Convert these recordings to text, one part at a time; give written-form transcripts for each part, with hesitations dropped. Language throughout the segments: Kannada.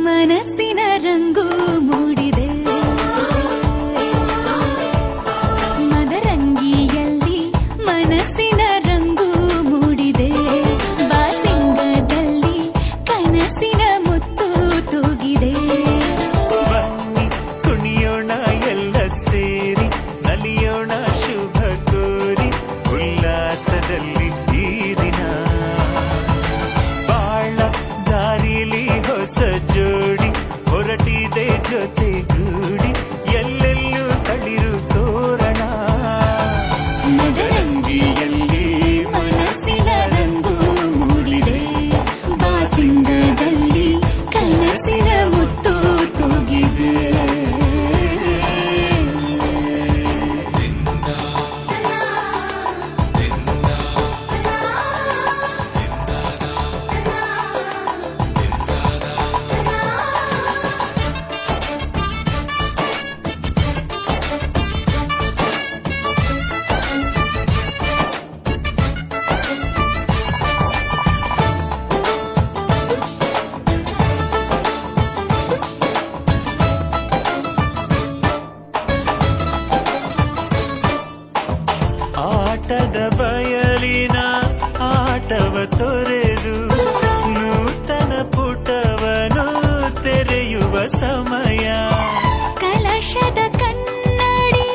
ಮನಸ್ಸಿನ ರಂಗು ಮೂಡಿದೆ ಮದರಂಗಿಯಲ್ಲಿ ಮನಸ್ಸಿನ ರಂಗು ಮೂಡಿದೆ ಬಾಸಿಂಗದಲ್ಲಿ ಕನಸಿನ ಮುತ್ತು ತೂಗಿದೆ ಬನ್ನಿ ಕುಣಿಯೋಣ ಎಲ್ಲ ಸೇರಿ ನಲಿಯೋಣ ಶುಭ ಕೋರಿ ಉಲ್ಲಾಸದಲ್ಲಿ ಈ ದಿನ ಬಾಳ ದಾರಿಲಿ ಹೊಸ ಜೋಡಿ ಹೊರಟಿದೆ ಜೊತೆಗೂಡಿ ಎಲ್ಲೆಲ್ಲೂ ತಳಿರು ತೋರಣ ಮದರಂಗಿಯಲ್ಲಿ ಮನಸ್ಸಿನ ರಂಗು ಮೂಡಿದೆ ಬಾಸಿಂಗದಲ್ಲಿ ಕನಸಿನ ಮುತ್ತು ತೂಗಿದೆ ಆಟದ ಬಯಲಿನ ಆಟವ ತೊರೆದು ನೂತನ ಪುಟವನು ತೆರೆಯುವ ಸಮಯ ಕಲಶದ ಕನ್ನಡಿ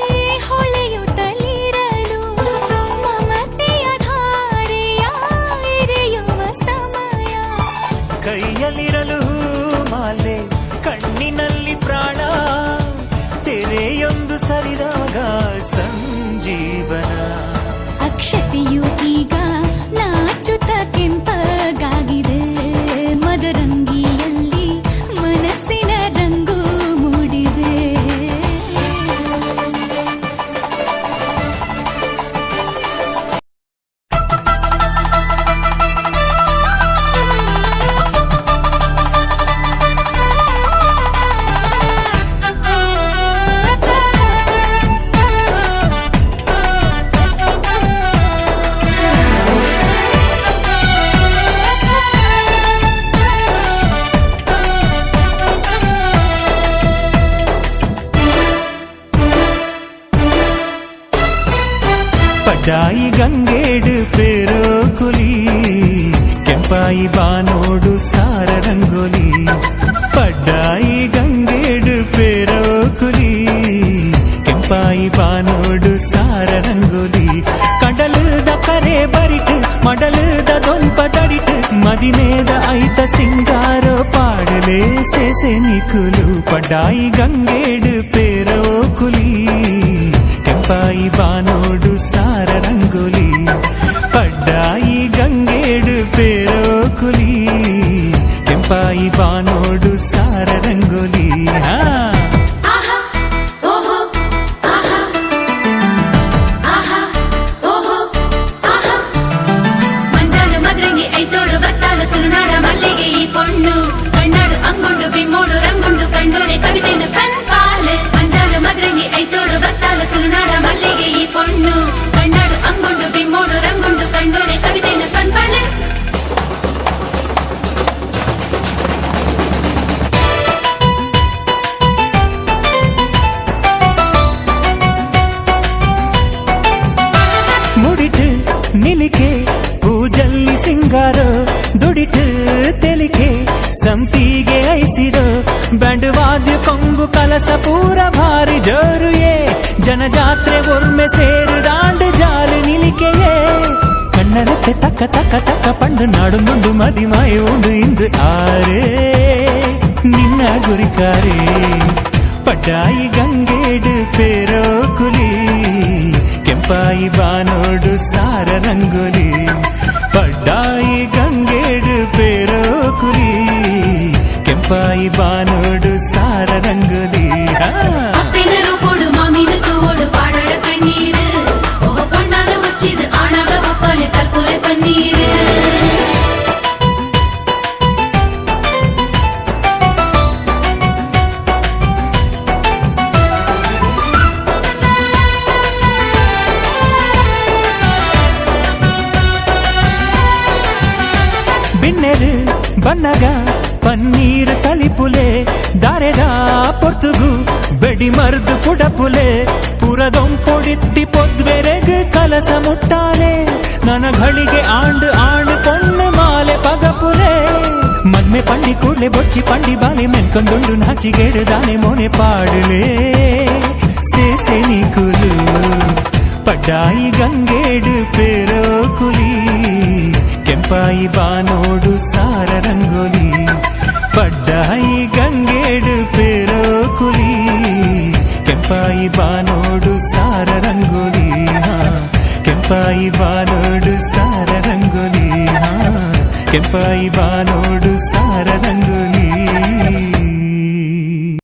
ಹೊಳೆಯುತ್ತಲಿರಲು ಮಮತೆಯ ಧಾರೆಯ ಎರೆಯುವ ಸಮಯ ಕೈಯಲ್ಲಿರಲು ಮಾಲೆ ಕಣ್ಣಿನಲ್ಲಿ ಪ್ರಾಣ ತೆರೆಯೊಂದು ಸರಿದಾಗ ಸಂಜೀವನ ಅಕ್ಷತೆಯು ಈಗ ನಾಚುತ್ತ ಕೆಂಪಗಾಗಿದೆ ಮದರಂಗಿಯಲ್ಲಿ ಮನಸ್ಸಿನ ರಂಗು ಮೂಡಿದೆ ಪಡ್ಡಾಯಿ ಗಂಗೇಡು ಪೇರೋ ಕುಲಿ ಕೆಂಪಾಯಿ ಬಾನೋಡು ಸಾರ ರಂಗೋಲಿ ಪಡ್ಡಾಯಿ ಗಂಗೇಡು ಪೇರೋ ಕುಲಿ ಕೆಂಪಾಯಿ ಬಾನೋಡು ಸಾರ ರಂಗೋಲಿ ಕಡಲದ ಕರೆ ಬರಿಟು ಮಡಲದ ದೊಂಪ ತಡಿಟು ಮದಿಮೇದ ಐತ ಸಿಂಗಾರೋ ಪಾಡಲೇ ಸೇಸೆ ನಿಕುಲು ಪಡ್ಡಾಯಿ ಗಂಗೇಡು ಪೇರೋ ಕುಲಿ ಕೆಂಪಾಯಿ ಬಾನೋಡು ಸಾರ ರಂಗೋಲಿ ಪಡ್ಡಾಯಿ ಗಂಗೇಡು ಪೇರೋ ಕುಲಿ ಕೆಂಪಾಯಿ ಬಾನೋಡು ಸಾರ ರಂಗೋಲಿ ಮಂಜಾನ ಮದ್ರಂಗಿ ಐತೋಡು ಬತ್ತಾಲ ತುಳುನಾಡ ಮಲ್ಲಿಗೆ ಈ ಪೊಣ್ಣು ಕಣ್ಣಾಡು ಅಂಗುಂಡು ಬಿಮ್ಮೋಡು ರಂಗುಂಡು ಕಂಡೋಡೆ ಕವಿತೆನ ಪನ್ಪಾಲೆ ಮಂಜಾನ ಮದ್ರಂಗಿ ಐತೋಡು ಬತ್ತಾಲ ತುಳುನಾಡ ಮಲ್ಲಿಗೆ ಈ ಪೊಣ್ಣು ಕಣ್ಣಾಡು ಅಂಗುಂಡು ಬಿಮ್ಮೋಡು ರಂಗುಂಡು ಕಂಡೋಡೆ ಕವಿತೆನ ಪನ್ಪಾಲೆ ಮುಡಿಟು ನಿಲಿಕೆ ಪೂಜಲ್ಲಿ ಸಿಂಗಾರ ದುಡಿಟು ತೆಲಿಕೆ ಸಂಪಿಗೆ ಐಸಿರೋ ಬ್ಯಾಂಡ್ ವಾದ್ಯ ಕೊಂಬು ಕಲಸ ಪೂರ ಭಾರಿ ಜೋರುಯೇ ಜನಜಾತ್ರೆ ಒರ್ಮೆ ಸೇರು ದಾಂಡು ಜಾಲು ನಿಲಿಕೆಯೇ ಕಣ್ಣರಕ್ಕೆ ತಕ್ಕ ತಕ್ಕ ತಕ್ಕ ಪಂಡು ನಾಡು ನುಂಡು ಮದಿಮಾಯ ಉಂಡು ಇಂದು ಆರೇ ನಿನ್ನ ಗುರಿಕಾರೇ ಪಡ್ಡಾಯಿ ಗಂಗೇಡು ಪೇರೋ ಕುಲಿ ಕೆಂಪಾಯಿ ಬಾನೋಡು ಸಾರ ರಂಗೋಲಿ ಪಡ್ಡಾಯಿ ಗಂಗೇಡು ಪೇರೋ ಕುಲಿ ಕೆಂಪಾಯಿ ಬಾನೋಡು ಸಾರ ರಂಗೋಲಿ ಅಪ್ಪಿನರು ಕೊಡು ಮಾಮಿನಕು ಓಡು ಪಾಡಾಡ ಕಣ್ಣೀರು ಓಹೋ ಪಣ್ಣಾದ ಮುಚ್ಚಿದು ಆಣಾಗ ಒಪ್ಪಲೆ ತರ್ಪುಲೆ ಪನ್ನೀರು ಬಿನ್ನೆರು ಬಣ್ಣಗ ಪನ್ನೀರ್ ತಳಿಪುಲೆ ದಾರೆದ ಪೊರ್ತುಗು ಬೆಡಿ ಮರ್ದು ಪುಡಪುಲೆ ಪುರದೊಂಪೊಡಿತ್ತಿ ಪೊದ್ವೆರೆಗ್ ಕಲಸ ಮುಟ್ಟಾಲೆ ನನ್ನ ಘಳಿಗೆ ಆಂಡು ಆಂಡು ಪೊಣ್ಣು ಮಾಲೆ ಪಗಪುಲೆ ಮದ್ಮೆ ಪಂಡಿ ಕೂಡ್ಲೆ ಬೊಚ್ಚಿ ಪಂಡಿ ಬಾಲೆ ಮೆನ್ಕೊಂದುಂಡು ನಾಚಿಗೆಡುದಾನೆ ಮೋನೆ ಪಾಡುಲೆ ಸೇಸೆ ನಿಕುಲು ಪಡ್ಡಾಯಿ ಗಂಗೇಡು ಪೇರೋ ಕುಲಿ ಕೆಂಪಾಯಿ ಬಾನೋಡು ಸಾರ ರಂಗೋಲಿ ಪಡ್ಡಾಯಿ ಗಂಗೇಡು ಪೇರೋ ಕುಲಿ ಕೆಂಪಾಯಿ ಬಾನೋಡು ಸಾರ ರಂಗೋಲಿ ಕೆಂಪಾಯಿ ಬಾನೋಡು ಸಾರ ರಂಗೋಲಿ ಕೆಂಪಾಯಿ ಬಾನೋಡು ಸಾರ ರಂಗೋಲಿ